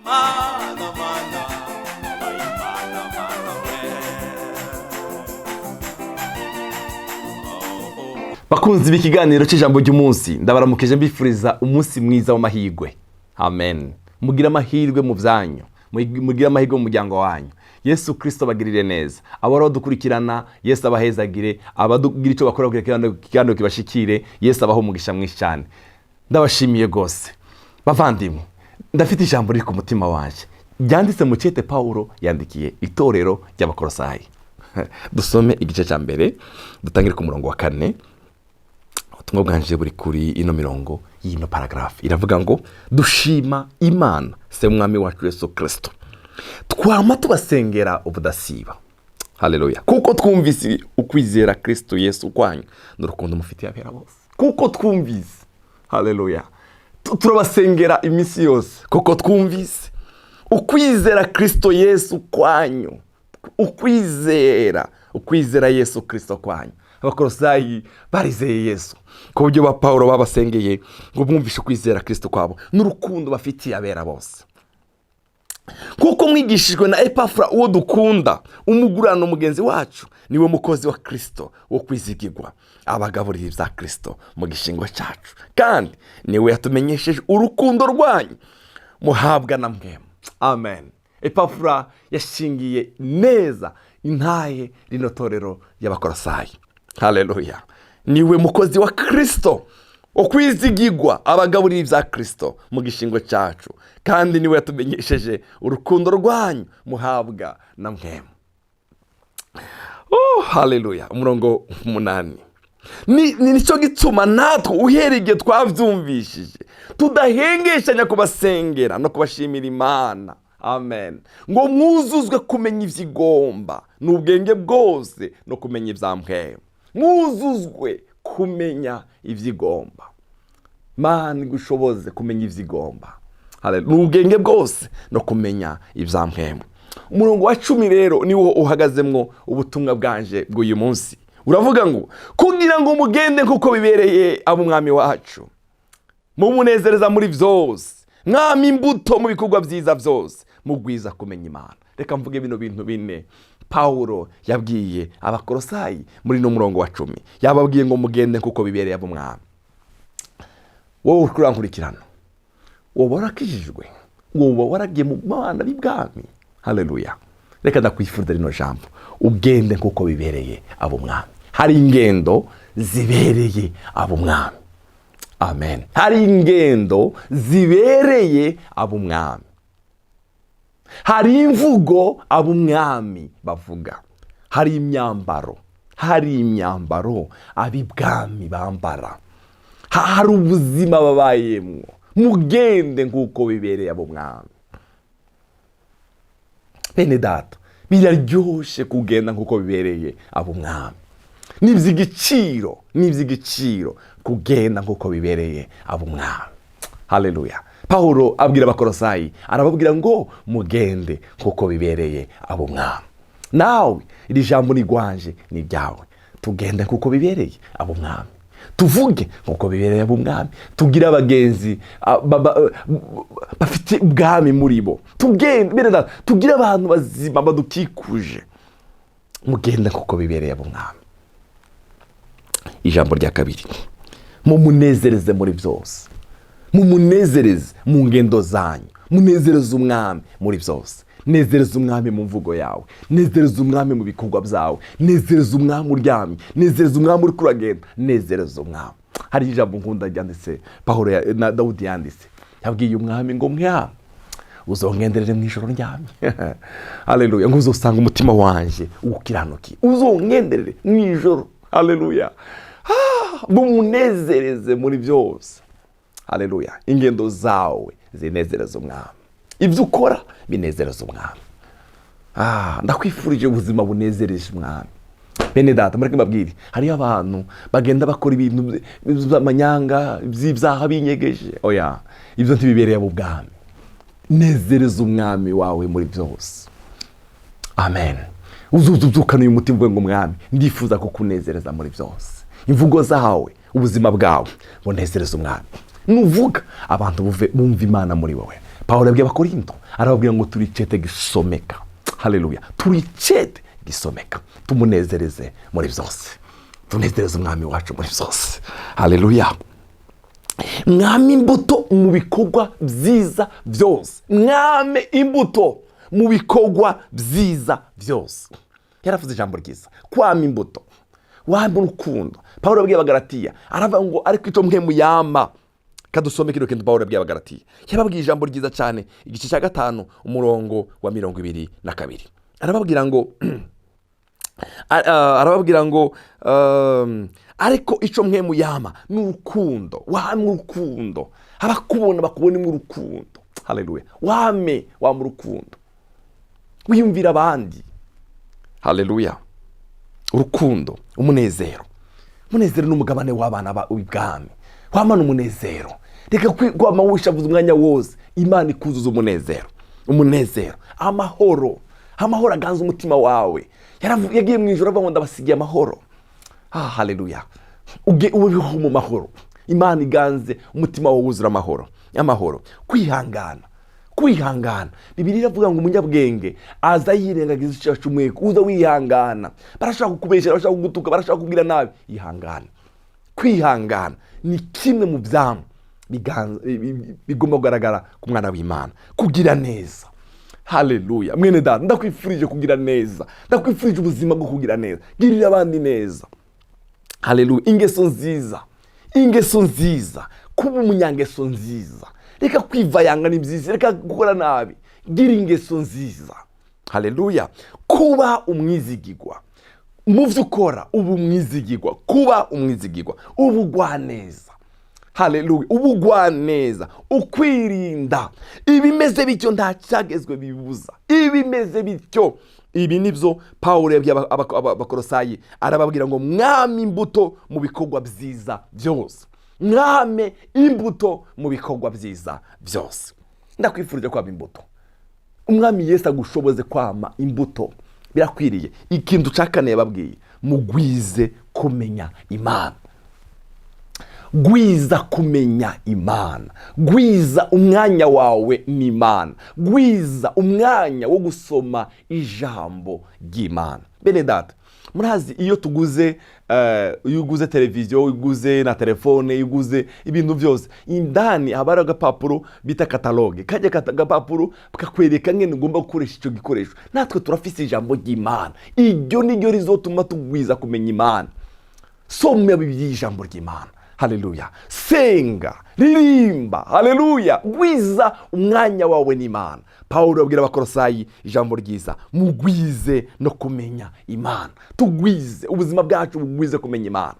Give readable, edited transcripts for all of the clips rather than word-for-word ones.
mana mana mana mana bakunzi b'ikiganiro cy'ijambo ry'umunsi ndabaramukije mbifuriza umunsi mwiza w'amahirwe. Amen. Mugira amahirwe mu byanyu, mugira amahirwe mu muryango wanyu. Yesu Kristo bagirire neza. Abaro dukurikirana Yesu abahezagire, abadugira icyo bakora kugira kiganiro kibashikire. Yesu abaho umugisha mwinshi cyane. Ndabashimiye gose. Bavandimwe, ndafite ijambo riri ku mutima wanje. Ryanditse mu cete Paulo yandikiye itorero ry'Abakolosayi. Dusome igice cya mbere, dutangire ku murongo wa 4. Ubutumwa bwanje buri kuri ino mirongo y'ino paragraph. Iravuga ngo dushima Imana se umwami wacu Yesu Kristo. Twama tubasengera ubudasiba. Haleluya. Kuko twumvise ukwizera Kristo Yesu kwanyu n'urukundo mufitiye abera bose. Kuko twumvise. Haleluya. Turabasengera iminsi yose. Kuko twumvise ukwizera Kristo Yesu kwanyu. Ukwizera Yesu Kristo kwanyu. Abakolosayi barizeye Yesu. Ku buryo ba Paulo babasengeye ngo bumvishe kwizera Kristo kwabo n'urukundo bafitiye abera bose. Kuko mwigishijwe na Epafra uwo dukunda, umugurano mugenzi wacu, niwe mukozi wa Kristo wo kwizigirwa, abagaburira ibya Kristo mu gishingo cyacu, kandi niwe yatumenyesheje urukundo rwanyu muhabwa na mwemu. Amen. Epafra yashingiye neza intahe rino torero y'Abakolosayi. Haleluya. Niwe mukozi wa Kristo wo kwizigirwa, abagaburira ibya Kristo mu gishingo cyacu, kandi niwe yatumenyesheje urukundo rwanyu muhabwa na mwemu. Haleluya. Umurongo 8. Nicyo gituma natwe uhereye twavyumvishije tudahengeshanya kubasengera no kubashimira Imana. Amen. Ngo mwuzuzwe kumenya ivyigomba n'ubwenge bwose no kumenya ibya mwemu. Mwuzuzwe kumenya ivyigomba. Mana gushoboze kumenya ivyigomba. Haleluya. N'ubwenge bwose no kumenya ibya mwemu. Umurongo wa 10 rero niwo uhagazemwo ubutumwa bwanje bw'uyu munsi. Uravuga ngo kugira ngo mugende nkuko bibereye abo mwami wacu, mumunezereza muri vyose, mwami imbuto mu bikorwa byiza byose, mugwiza kumenya Imana. Reka mvuge bino bintu bine Paulo yabwiye Abakolosayi muri no murongo wa 10. Yababwiye ngo mugende nkuko bibereye abo mwami. Wowe kurankurikirana, wowe warakijijwe, wowe waragiye mu bana b'ibwami. Haleluya. Reka ndakwifurira rino jambo, ugende nkuko bibereye abo mwami. Hari ingendo zibereye abo mwami. Amen. Hari ingendo zibereye abo mwami. Hari imvugo abo mwami bavuga. Hari imyambaro abibwami bambara. Hari ubuzima babayemwo. Mugende nkuko bibereye abo mwami. Bene data, biraryoshe kugenda nkuko bibereye abo mwami. Nivy'igiciro kugenda nkuko bibereye abo mwami. Haleluya. Paulo abwira Abakolosayi, arababwira ngo mugende nkuko bibereye abo mwami. Nawe iri jambo ni gwanje ni ryawe. Tugende nkuko bibereye abo mwami. Tuvuge nkuko bibereye abo mwami. Tugira abagenzi bafite ubwami muri bo. Tugende tugira abantu bazima badukikuje. Mugende nkuko bibereye abo mwami. Ijambo rya 2. Mumunezereze muri byose. Mumunezereze mu ngendo zanyu. Munezereze umwami muri byose. Nezereza umwami mu mvugo yawe. Nezereza umwami mu bikorwa byawe. Nezereza umwami uryamye. Nezereza umwami uri kuragenda. Nezereza umwami. Hari ijambo nkunda ryanditse Paulo na Dawudi yanditse. Yabwiye umwami ngo mwami uzongenderere mu ijoro ryamye. Haleluya. Ngo uzosanga umutima wanje ukiranuki. Uzongenderere mu ijoro. Haleluya. Mumunezereze muri byose. Haleluya. Ingendo zawe zinezereza umwami. Ibyo ukora binezereza umwami. Ndakwifurije ubuzima bunezereje umwami. Bene data, mureke mbabwire, hari abantu bagenda bakora ibintu by'amanyanga, by'ibyaha binyegeje. Oya, ibyo ntibibereye abo bwami. Nezereza umwami wawe muri byose. Amen. Uzuzukanuye umutima ngo mwami, ndifuza kukunezereza muri byose. Imvugo zawe, ubuzima bwawe bunezereza umwami. Nuvuga abantu bumva Imana muri wowe. Pawulo yabwiye abakorinto arababwira ngo turi icete gisomeka. Haleluya, turi icete gisomeka. Tumunezereze muri byose, tunezereze umwami wacu muri byose. Haleluya. Mwami imbuto mu bikorwa byiza byose. Mwami imbuto mu bikorwa byiza byose. Yaravuze ijambo ryiza, kwama imbuto, wama urukundo. Pawulo yabwiye abagalatiya aravuga ngo ariko icyo mpemu yama. Kadusome kino kintu Pawulo yabwiye abagalatiya. Yababwiye ijambo ryiza cyane, igice cya 5 umurongo wa 22. Arababwira ngo ariko icyo mpemu yama ni urukundo. Wame urukundo, abakubona bakubone mu rukundo. Haleluya. Wame urukundo, wiyumvira abandi. Haleluya. Urukundo, umunezero n'umugabane w'abana b'ibwami. Wamana umunezero, reka kwama wishavuza umwanya wose. Imana ikuzuza umunezero, amahoro aganza umutima wawe. Yagiye mu ijoro avuga ngo ndabasigiye amahoro. Haleluya. Ubeho mu mahoro. Imana iganze umutima wawe wuzura amahoro. Kwihangana. Bibiliya iravuga ngo umunyabwenge aza yirengagiza icyo yacumuye. Uza wihangana. Barashaka kukubeshya, barashaka kugutuka, barashaka kugira nabi. Ihangana. Kwihangana ni kimwe mu byamu bigomba kugaragara ku mwana w'Imana. Kugira neza. Haleluya. Mwene data, ndakwifurije kugira neza. Ndakwifurije ubuzima bwo kugira neza. Girira abandi neza. Haleluya. Ingeso nziza. Kuba umunyangeso nziza. Reka kwivayanga ni byiza, reka gukora nabi. Gira ingeso nziza. Haleluya. Kuba umwizigirwa. Mu byo ukora uba umwizigirwa. Kuba umwizigirwa. Ubugwaneza. Haleluya. Ubugwaneza. Ukwirinda. Ibimeze bityo nta cyagezwe bibuza. Ibimeze bityo. Ibi nibyo Pawulo yabwiye abakolosayi arababwira ngo mwami imbuto mu bikorwa byiza byose. Mwame imbuto mu bikorwa byiza byose. Ndakwifurije kwama imbuto. Umwami Yesu agushoboze kwama imbuto. Birakwiriye. Ikintu cyakane yababwiye, mugwize kumenya Imana. Gwiza kumenya Imana. Gwiza umwanya wawe n'Imana. Gwiza umwanya wo gusoma ijambo ry'Imana. Bene data, murazi iyo uguze televiziyo, uguze na telefone, uguze ibintu byose, indani habara agapapuro bita kataloge. Kajya agapapuro kakwereka ngene ugomba gukoresha icyo gikoresho. Natwe turafise ijambo ry'Imana. Iryo niryo rizotuma tugwiza kumenya Imana. Soma ijambo ry'Imana. Haleluya. Senga, ririmba. Haleluya. Gwiza umwanya wawe n'Imana. Pawulo abwira abakolosayi ijambo ryiza, mugwize no kumenya Imana. Tugwize ubuzima bwacu, bugwize kumenya Imana.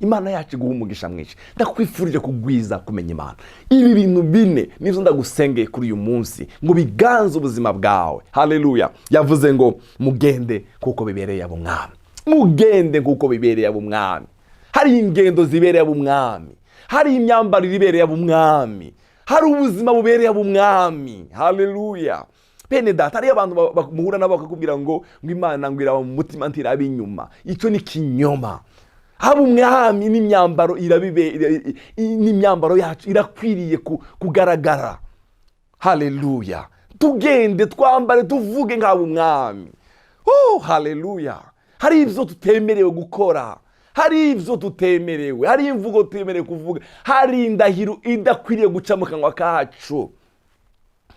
Imana yacu iguha umugisha mwinshi. Ndakwifurije kugwiza kumenya Imana. Ibi bintu bine nivyo ndagusengeye kuri uyu munsi ngo biganze ubuzima bwawe. Haleluya. Yavuze ngo mugende kuko bibereye ab'umwami. Mugende kuko bibereye ab'umwami. Hari ingendo zibereye ab'umwami. Hari imyambaro ibereye ab'umwami. Hari ubuzima bubereye ab'umwami. Haleluya. Bene data, hari abantu muhura nabo bakakubwira ngo Imana ngwira mu mutima ntirabe inyuma. Icyo ni kinyoma. Ab'umwami n'imyambaro n'imyambaro yacu irakwiriye kugaragara. Haleluya. Tugende twambare tuvuge nk'ab'umwami. Haleluya. Hari ibyo tutemerewe gukora. Hari ibyo tutemerewe. Hari imvugo tutemerewe kuvuga. Hari indahiro idakwiriye guca mu kanwa kacu.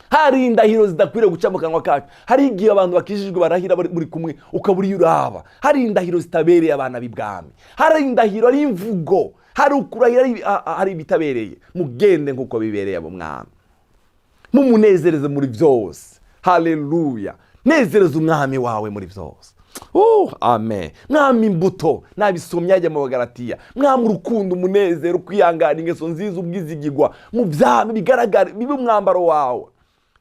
Hari indahiro zidakwiriye guca mu kanwa kacu. Hari igihe abantu bakijijwe barahira buri kumwe ukaburi uraba. Hari indahiro zitabereye abana b'ibwami. Hari indahiro, ari imvugo. Hari ukurahira, hari ibitabereye. Mugende nkuko bibereye ab'umwami. Mumunezereze muri byose. Haleluya. Nezereza umwami wawe muri byose. Amen. Mwami imbuto nabisomye ajya mu bagalatiya. Mwami urukundo, umunezero, kwihangana, ingeso nziza, ubwizigirwa mu byami bigaragara bibe umwambaro wawe.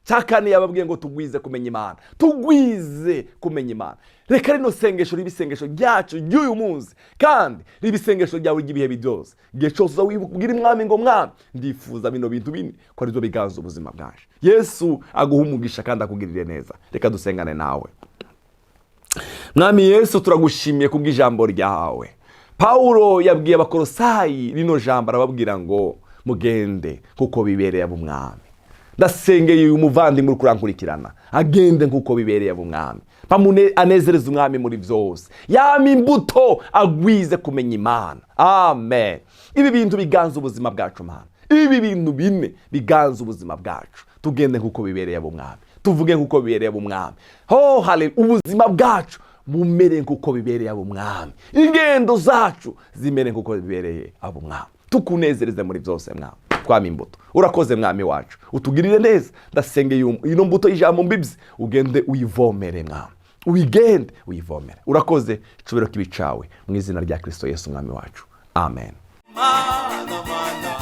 Cyakane yababwiye ngo tugwize kumenya Imana. Tugwize kumenya Imana. Reka rino sengesho ribisengesho ryacu ry'uyu munsi, kandi ribisengesho ryawe ry'ibihe byose. Igihe cyose uzabwira umwami ngo mwami ndifuza bino bintu bine ko arizo biganza ubuzima bwacu. Yesu aguha umugisha kandi akugirire neza. Reka dusengane nawe. Mwami Yesu, turagushimiye kubw'ijambo ryawe. Pawulo yabwiye abakolosayi rino jambo arababwira ngo mugende kuko bibereye ab'umwami. ndasengeye uyu muvandimwe uri kurankurikirana agende nk'uko bibereye ab'umwami, anezereze umwami muri byose, yama imbuto agwize kumenya Imana. Amen. Ibi bintu biganza ubuzima bwacu Mana, ibi bintu bine biganza ubuzima bwacu, tugende nk'uko bibereye ab'umwami, tuvuge nk'uko bibereye ab'umwami. Oh haleluya, ubuzima bwacu bumere nk'uko bibereye ab'umwami, ingendo zacu zimere nk'uko bibereye ab'umwami, tukunezereze muri byose mwami. Twama imbuto, urakoze mwami wacu, utugirire neza. Ndasengeye ino mbuto y'ijambo mbibzi, ugende uyivomere mwami, uyigende uyivomere. Urakoze, icubiro kibi cawe mu izina rya Kristo Yesu mwami wacu. Amen. Mana, mana